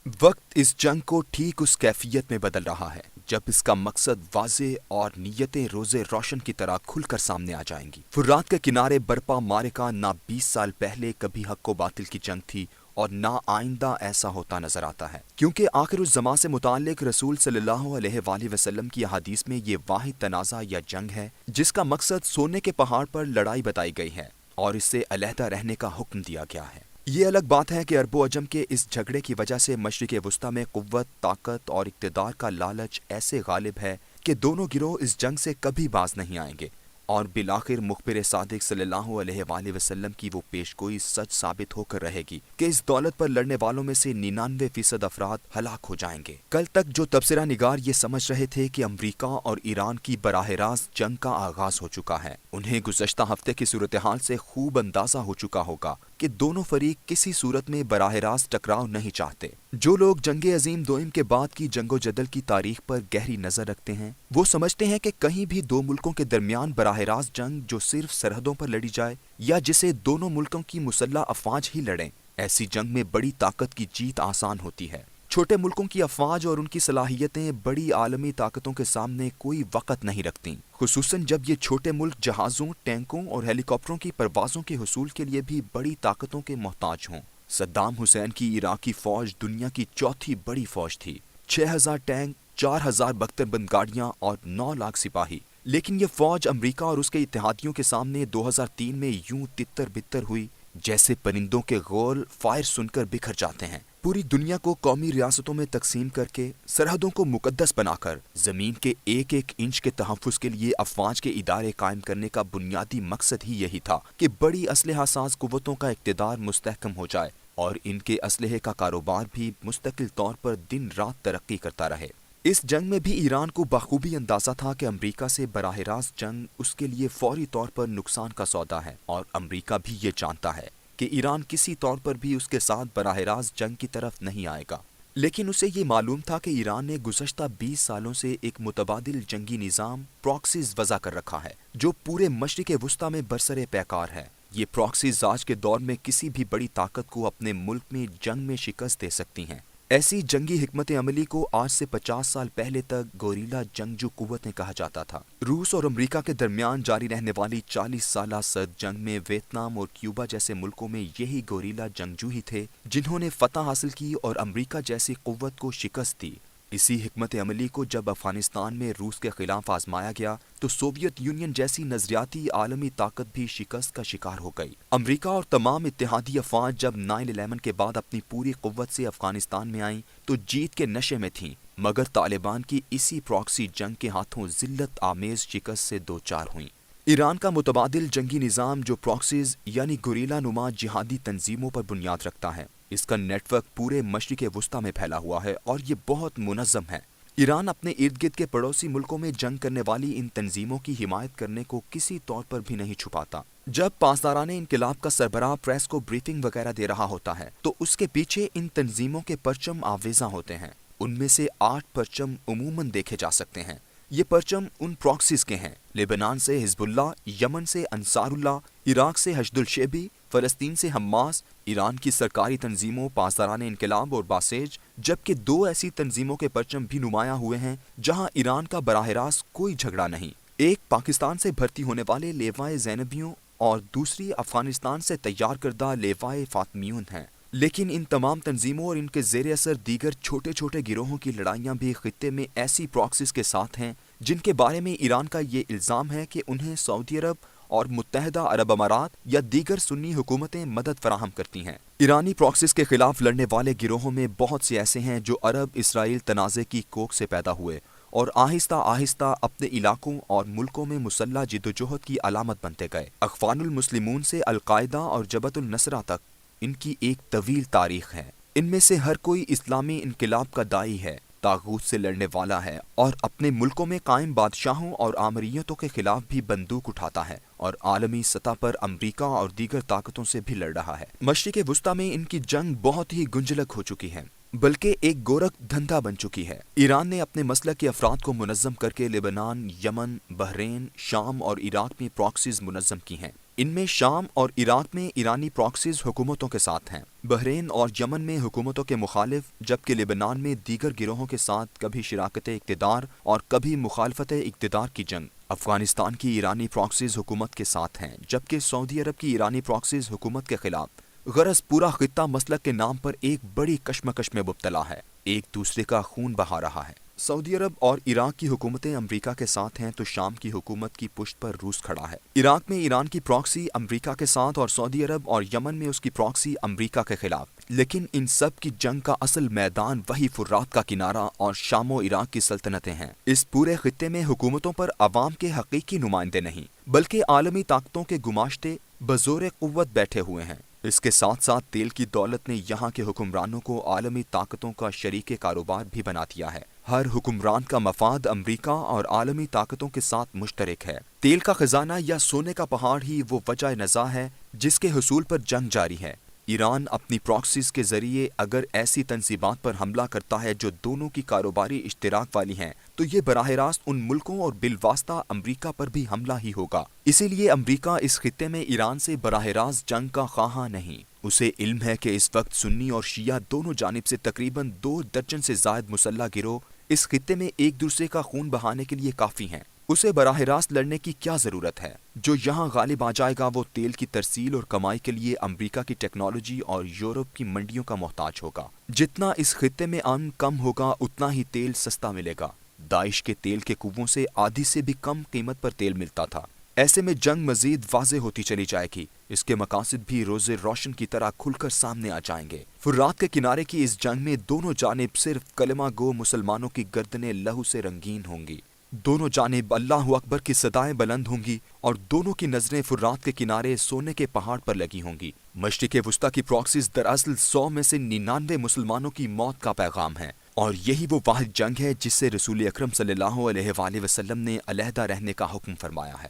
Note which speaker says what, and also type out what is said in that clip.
Speaker 1: वक्त इस जंग को ठीक उस कैफियत में बदल रहा है जब इसका मकसद वाज़े और नीयतें रोज़े रोशन की तरह खुलकर सामने आ जाएंगी। फुर्रात के किनारे बरपा मारिका ना 20 साल पहले कभी हक व बातिल की जंग थी और ना आइंदा ऐसा होता नजर आता है, क्योंकि आखिर उस जमा से मुताल्लिक रसूल सल्लल्लाहु अलैहि वसल्लम की हदीस में ये वाहिद तनाज़ा या जंग है जिसका मकसद सोने के पहाड़ पर लड़ाई बताई गई है और इससे अलहदा रहने का हुक्म दिया गया है। ये अलग बात है कि अरबो अजम के इस झगड़े की वजह से मशरिक़ वुस्ता में कुव्वत, ताकत और इक़्तिदार का लालच ऐसे गालिब है कि दोनों गिरोह इस जंग से कभी बाज नहीं आएंगे और बिलाखिर मुखबिर सादिक सल्लल्लाहु अलैहि वसल्लम की वो पेशगोई सच साबित होकर रहेगी कि इस दौलत पर लड़ने वालों में से 99% अफराद हलाक हो जाएंगे। कल तक जो तबसरा निगार ये समझ रहे थे कि अमरीका और ईरान की बराह रास्त जंग का आगाज हो चुका है, उन्हें गुज़श्ता हफ्ते की सूरत हाल से खूब अंदाजा हो चुका होगा कि दोनों फरीक किसी सूरत में बराह रास्त टकराव नहीं चाहते। जो लोग जंग अजीम दोइम के बाद की जंगो जदल की तारीख पर गहरी नजर रखते हैं वो समझते हैं कि कहीं भी दो मुल्कों के दरमियान बराह रास्त जंग जो सिर्फ सरहदों पर लड़ी जाए या जिसे दोनों मुल्कों की मुसल्लह अफवाज ही लड़ें, ऐसी जंग में बड़ी ताकत की जीत आसान होती है। छोटे मुल्कों की अफवाज और उनकी सलाहियतें बड़ी आलमी ताकतों के सामने कोई वक़्त नहीं रखती, खुसूसन जब ये छोटे मुल्क जहाज़ों, टैंकों और हेलीकॉप्टरों की परवाज़ों के हुसूल के लिए भी बड़ी ताकतों के मोहताज हों। सद्दाम हुसैन की इराकी फ़ौज दुनिया की चौथी बड़ी फ़ौज थी, 6000 टैंक, 4000 बख्तरबंद गाड़ियाँ और 9 लाख सिपाही। लेकिन ये फ़ौज अमरीका और उसके इत्तेहादियों के सामने 2003 में यूं तितर बितर हुई जैसे परिंदों के गोल फायर सुनकर बिखर जाते हैं। पूरी दुनिया को कौमी रियासतों में तकसीम करके, सरहदों को मुकद्दस बनाकर, जमीन के एक एक इंच के तहफ़्फ़ुज़ के लिए अफवाज के इदारे कायम करने का बुनियादी मकसद ही यही था कि बड़ी असलहा साज कुव्वतों का इक़्तिदार मुस्तहकम हो जाए और इनके असलहे का कारोबार भी मुस्तकिल तौर पर दिन रात तरक्की करता रहे। इस जंग में भी ईरान को बखूबी अंदाजा था कि अमरीका से बराह रास्त जंग उसके लिए फौरी तौर पर नुकसान का सौदा है और अमरीका भी ये जानता है कि ईरान किसी तौर पर भी उसके साथ बराह रास्त जंग की तरफ नहीं आएगा। लेकिन उसे ये मालूम था कि ईरान ने गुज़श्ता 20 सालों से एक मुतबादिल जंगी निज़ाम प्रॉक्सीज वज़ा कर रखा है जो पूरे मशरिक़ वुस्ता में बरसरे पैकार है। ये प्रॉक्सीज आज के दौर में किसी भी बड़ी ताकत को अपने मुल्क में जंग में शिकस्त दे सकती हैं। ऐसी जंगी हिकमत अमली को आज से 50 साल पहले तक गोरीला जंगजू कुव्वतें कहा जाता था। रूस और अमरीका के दरमियान जारी रहने वाली 40 साला सर्द जंग में वियतनाम और क्यूबा जैसे मुल्कों में यही गोरीला जंगजू ही थे जिन्होंने फतह हासिल की और अमरीका जैसी कुव्वत को शिकस्त दी। इसी हिकमत अमली को जब अफगानिस्तान में रूस के खिलाफ आजमाया गया तो सोवियत यूनियन जैसी नजरियाती आलमी ताकत भी शिकस्त का शिकार हो गई। अमरीका और तमाम इत्तेहादी अफवाज जब 9/11 के बाद अपनी पूरी कुव्वत से अफगानिस्तान में आईं तो जीत के नशे में थीं, मगर तालिबान की इसी प्रॉक्सी जंग के हाथों जिल्लत आमेज शिकस्त से दो चार हुई। ईरान का मुतबादिल जंगी निज़ाम जो प्रॉक्सीज यानी गुरीला नुमा जिहादी तंजीमों पर बुनियाद रखता है, इसका नेटवर्क पूरे मशरिक़ वुस्ता में फैला हुआ है और ये बहुत मुनज़्ज़म है। ईरान अपने इर्द गिर्द के पड़ोसी मुल्कों में जंग करने वाली इन तंजीमों की हिमायत करने को किसी तौर पर भी नहीं छुपाता। जब पासदाराने इनकलाब का सरबराह प्रेस को ब्रीफिंग वगैरह दे रहा होता है तो उसके पीछे इन तंजीमों के परचम आवेजा होते हैं। उनमें से 8 परचम उमूमन देखे जा सकते हैं। ये परचम उन प्रॉक्सीज के हैं, लेबनान से हिजबुल्लाह, यमन से अंसारुल्लाह, इराक से हशदुल शेबी, फ़लस्तीन से हम्मास, ईरान की सरकारी तंजीमों पासदाराने इनकलाब और बासेज, जबकि 2 ऐसी तंजीमों के परचम भी नुमाया हुए हैं जहां ईरान का बराह रास्त कोई झगड़ा नहीं। एक पाकिस्तान से भर्ती होने वाले लेवाए ज़ैनबियों और दूसरी अफगानिस्तान से तैयार करदा लेवाए फातमियून हैं। लेकिन इन तमाम तंजीमों और इनके ज़ेर असर दीगर छोटे छोटे गिरोहों की लड़ाइयाँ भी खित्ते में ऐसी प्रॉक्सीज के साथ हैं जिनके बारे में ईरान का ये इल्ज़ाम है कि उन्हें सऊदी अरब और मुत्तहदा अरब अमारात या दीगर सुन्नी हुकूमतें मदद फराहम करती हैं। ईरानी प्रॉक्सीज के खिलाफ लड़ने वाले गिरोहों में बहुत से ऐसे हैं जो अरब इसराइल तनाज़े की कोख से पैदा हुए और आहिस्ता आहिस्ता अपने इलाकों और मुल्कों में मुसल्लह जिद्दोजहद की अलामत बनते गए। अख़वानुल मुस्लिमून से अल-कायदा और जबहतुल नुसरा तक इनकी एक तवील तारीख है। इनमें से हर कोई इस्लामी इनकलाब का दाई है, तागूत से लड़ने वाला है और अपने मुल्कों में कायम बादशाहों और आमरीयतों के खिलाफ भी बंदूक उठाता है और आलमी सतह पर अमरीका और दीगर ताकतों से भी लड़ रहा है। मशरिक़ वुस्ता में इनकी जंग बहुत ही गुंजलक हो चुकी है, बल्कि एक गोरख धंधा बन चुकी है। ईरान ने अपने मसलक के अफराद को मुनज़्ज़म करके लेबनान, यमन, बहरीन, शाम और इराक में प्रॉक्सीज मुनज़्ज़म की हैं। ان میں شام اور عراق میں ایرانی پراکسیز حکومتوں کے ساتھ ہیں، بحرین اور یمن میں حکومتوں کے مخالف، جبکہ لبنان میں دیگر گروہوں کے ساتھ کبھی شراکت اقتدار اور کبھی مخالفت اقتدار کی جنگ۔ افغانستان کی ایرانی پراکسیز حکومت کے ساتھ ہیں، جبکہ سعودی عرب کی ایرانی پراکسیز حکومت کے خلاف۔ غرض پورا خطہ مسلک کے نام پر ایک بڑی کشمکش میں مبتلا ہے، ایک دوسرے کا خون بہا رہا ہے۔ سعودی عرب اور عراق کی حکومتیں امریکہ کے ساتھ ہیں تو شام کی حکومت کی پشت پر روس کھڑا ہے۔ عراق میں ایران کی پراکسی امریکہ کے ساتھ اور سعودی عرب اور یمن میں اس کی پراکسی امریکہ کے خلاف، لیکن ان سب کی جنگ کا اصل میدان وہی فرات کا کنارہ اور شام و عراق کی سلطنتیں ہیں۔ اس پورے خطے میں حکومتوں پر عوام کے حقیقی نمائندے نہیں، بلکہ عالمی طاقتوں کے گماشتے بزور قوت بیٹھے ہوئے ہیں۔ اس کے ساتھ ساتھ تیل کی دولت نے یہاں کے حکمرانوں کو عالمی طاقتوں کا شریک کاروبار بھی بنا دیا ہے۔ ہر حکمران کا مفاد امریکہ اور عالمی طاقتوں کے ساتھ مشترک ہے۔ تیل کا خزانہ یا سونے کا پہاڑ ہی وہ وجہ نزاع ہے جس کے حصول پر جنگ جاری ہے۔ ایران اپنی پراکسیز کے ذریعے اگر ایسی تنصیبات پر حملہ کرتا ہے جو دونوں کی کاروباری اشتراک والی ہیں تو یہ براہ راست ان ملکوں اور بالواسطہ امریکہ پر بھی حملہ ہی ہوگا۔ اسی لیے امریکہ اس خطے میں ایران سے براہ راست جنگ کا خواہاں نہیں۔ اسے علم ہے کہ اس وقت سنی اور شیعہ دونوں جانب سے تقریباً 2 درجن سے زائد مسلح گروہ اس خطے میں ایک دوسرے کا خون بہانے کے لیے کافی ہیں۔ اسے براہ راست لڑنے کی کیا ضرورت ہے؟ جو یہاں غالب آ جائے گا وہ تیل کی ترسیل اور کمائی کے لیے امریکہ کی ٹیکنالوجی اور یورپ کی منڈیوں کا محتاج ہوگا۔ جتنا اس خطے میں امن کم ہوگا اتنا ہی تیل سستا ملے گا۔ داعش کے تیل کے کنووں سے آدھی سے بھی کم قیمت پر تیل ملتا تھا۔ ایسے میں جنگ مزید واضح ہوتی چلی جائے گی، اس کے مقاصد بھی روز روشن کی طرح کھل کر سامنے آ جائیں گے۔ فرات کے کنارے کی اس جنگ میں دونوں جانب صرف کلمہ گو مسلمانوں کی گردنیں لہو سے رنگین ہوں گی، دونوں جانب اللہ اکبر کی صدائیں بلند ہوں گی اور دونوں کی نظریں فرات کے کنارے سونے کے پہاڑ پر لگی ہوں گی۔ مشرق وسطیٰ کی پراکسیز دراصل 100 میں سے 99 مسلمانوں کی موت کا پیغام ہے، اور یہی وہ واحد جنگ ہے جس سے رسول اکرم صلی اللہ علیہ وآلہ وسلم نے علیحدہ رہنے کا حکم فرمایا ہے۔